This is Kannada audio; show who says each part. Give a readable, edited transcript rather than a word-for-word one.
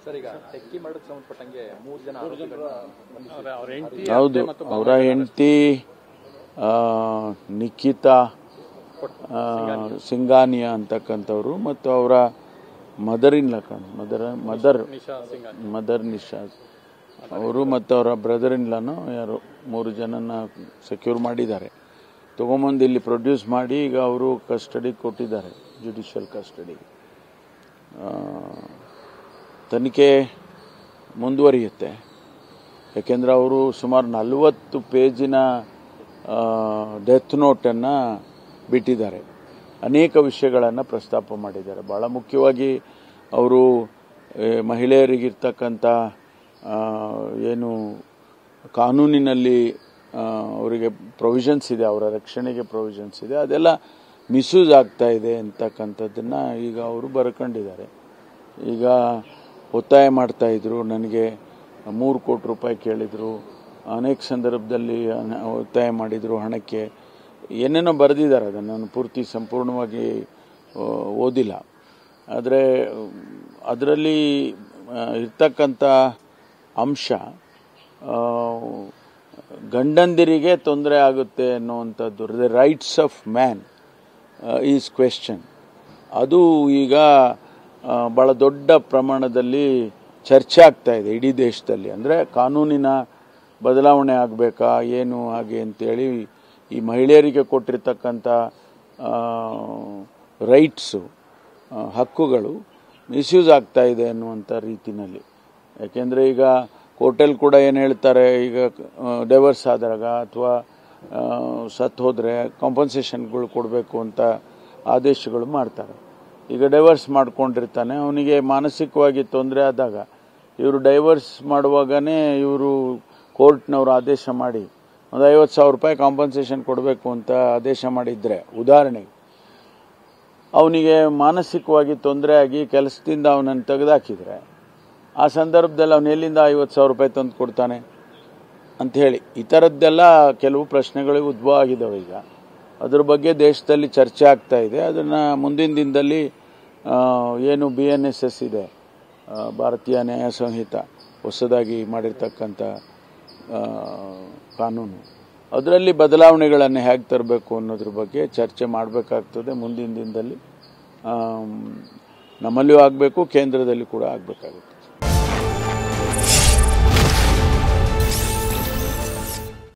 Speaker 1: ಸರ್, ಈಗ ಟೆಕ್ಕಿ ಮರ್ಡರ್ಗೆ ಸಂಬಂಧಪಟ್ಟಂಗೆ 3 ಜನ
Speaker 2: ಹೌದು, ಅವರ ಹೆಂಡತಿ ನಿಖಿತಾ ಸಿಂಗಾನಿಯಾ ಅಂತಕ್ಕಂಥವ್ರು ಮತ್ತು ಅವರ ಮದರ್ ನಿಶಾ ಅವರು ಮತ್ತು ಅವರ ಬ್ರದರ್ ಇನ್ಲಾನು ಯಾರು 3 ಜನನ ಸೆಕ್ಯೂರ್ ಮಾಡಿದ್ದಾರೆ. ತಗೊಂಬಂದು ಇಲ್ಲಿ ಪ್ರೊಡ್ಯೂಸ್ ಮಾಡಿ ಈಗ ಅವರು ಕಸ್ಟಡಿಗೆ ಕೊಟ್ಟಿದ್ದಾರೆ, ಜುಡಿಷಿಯಲ್ ಕಸ್ಟಡಿಗೆ. ತನಿಖೆ ಮುಂದುವರಿಯುತ್ತೆ. ಯಾಕೆಂದರೆ ಅವರು ಸುಮಾರು 40 ಪೇಜಿನ ಡೆತ್ ನೋಟನ್ನು ಬಿಟ್ಟಿದ್ದಾರೆ. ಅನೇಕ ವಿಷಯಗಳನ್ನು ಪ್ರಸ್ತಾಪ ಮಾಡಿದ್ದಾರೆ. ಭಾಳ ಮುಖ್ಯವಾಗಿ ಅವರು ಮಹಿಳೆಯರಿಗಿರ್ತಕ್ಕಂಥ ಏನು ಕಾನೂನಿನಲ್ಲಿ ಅವರಿಗೆ ಪ್ರೊವಿಷನ್ಸ್ ಇದೆ, ಅವರ ರಕ್ಷಣೆಗೆ ಪ್ರೊವಿಷನ್ಸ್ ಇದೆ, ಅದೆಲ್ಲ ಮಿಸ್ಯೂಸ್ ಆಗ್ತಾ ಇದೆ ಅಂತಕ್ಕಂಥದ್ದನ್ನು ಈಗ ಅವರು ಬರ್ಕೊಂಡಿದ್ದಾರೆ. ಈಗ ಒತ್ತಾಯ ಮಾಡ್ತಾಯಿದ್ರು, ನನಗೆ 3 ಕೋಟಿ ರೂಪಾಯಿ ಕೇಳಿದರು, ಅನೇಕ ಸಂದರ್ಭದಲ್ಲಿ ಒತ್ತಾಯ ಮಾಡಿದರು ಹಣಕ್ಕೆ, ಏನೇನೋ ಬರೆದಿದ್ದಾರೆ. ಅದನ್ನು ನಾನು ಪೂರ್ತಿ ಸಂಪೂರ್ಣವಾಗಿ ಓದಿಲ್ಲ. ಆದರೆ ಅದರಲ್ಲಿ ಇರ್ತಕ್ಕಂಥ ಅಂಶ ಗಂಡಂದಿರಿಗೆ ತೊಂದರೆ ಆಗುತ್ತೆ ಅನ್ನುವಂಥದ್ದು, the rights of man is question. ಅದು ಈಗ ಭಾಳ ದೊಡ್ಡ ಪ್ರಮಾಣದಲ್ಲಿ ಚರ್ಚೆ ಆಗ್ತಾ ಇದೆ ಇಡೀ ದೇಶದಲ್ಲಿ. ಅಂದರೆ ಕಾನೂನಿನ ಬದಲಾವಣೆ ಆಗಬೇಕಾ ಏನು ಹಾಗೆ ಅಂತೇಳಿ ಈ ಮಹಿಳೆಯರಿಗೆ ಕೊಟ್ಟಿರ್ತಕ್ಕಂಥ ರೈಟ್ಸು, ಹಕ್ಕುಗಳು ಮಿಸ್ಯೂಸ್ ಆಗ್ತಾ ಇದೆ ಅನ್ನುವಂಥ ರೀತಿಯಲ್ಲಿ. ಯಾಕೆಂದರೆ ಈಗ ಕೋರ್ಟಲ್ಲಿ ಕೂಡ ಏನು ಹೇಳ್ತಾರೆ, ಈಗ ಡೈವರ್ಸ್ ಆದಾಗ ಅಥವಾ ಸತ್ತು ಹೋದರೆ ಕಾಂಪನ್ಸೇಷನ್ಗಳು ಕೊಡಬೇಕು ಅಂತ ಆದೇಶಗಳು ಮಾಡ್ತಾರೆ. ಈಗ ಡೈವರ್ಸ್ ಮಾಡ್ಕೊಂಡಿರ್ತಾನೆ, ಅವನಿಗೆ ಮಾನಸಿಕವಾಗಿ ತೊಂದರೆ ಆದಾಗ ಇವರು ಡೈವರ್ಸ್ ಮಾಡುವಾಗನೇ ಇವರು ಕೋರ್ಟ್ನವರು ಆದೇಶ ಮಾಡಿ ಒಂದು 50,000 ರೂಪಾಯಿ ಕಾಂಪನ್ಸೇಷನ್ ಕೊಡಬೇಕು ಅಂತ ಆದೇಶ ಮಾಡಿದರೆ, ಉದಾಹರಣೆಗೆ ಅವನಿಗೆ ಮಾನಸಿಕವಾಗಿ ತೊಂದರೆ ಆಗಿ ಕೆಲಸದಿಂದ ಅವನನ್ನು ತೆಗೆದುಹಾಕಿದರೆ, ಆ ಸಂದರ್ಭದಲ್ಲಿ ಅವನು ಎಲ್ಲಿಂದ 50,000 ರೂಪಾಯಿ ತಂದು ಕೊಡ್ತಾನೆ ಅಂಥೇಳಿ ಈ ಥರದ್ದೆಲ್ಲ ಕೆಲವು ಪ್ರಶ್ನೆಗಳಿಗೆ ಉದ್ಭವ ಆಗಿದ್ದಾವೆ. ಈಗ ಅದ್ರ ಬಗ್ಗೆ ದೇಶದಲ್ಲಿ ಚರ್ಚೆ ಆಗ್ತಾ ಇದೆ. ಅದನ್ನು ಮುಂದಿನ ದಿನದಲ್ಲಿ ಏನು BNSS ಇದೆ, ಭಾರತೀಯ ನ್ಯಾಯ ಸಂಹಿತ ಹೊಸದಾಗಿ ಮಾಡಿರ್ತಕ್ಕಂಥ ಕಾನೂನು, ಅದರಲ್ಲಿ ಬದಲಾವಣೆಗಳನ್ನು ಹೇಗೆ ತರಬೇಕು ಅನ್ನೋದ್ರ ಬಗ್ಗೆ ಚರ್ಚೆ ಮಾಡಬೇಕಾಗ್ತದೆ. ಮುಂದಿನ ದಿನದಲ್ಲಿ ನಮ್ಮಲ್ಲಿಯೂ ಆಗಬೇಕು, ಕೇಂದ್ರದಲ್ಲಿ ಕೂಡ ಆಗಬೇಕಾಗುತ್ತೆ.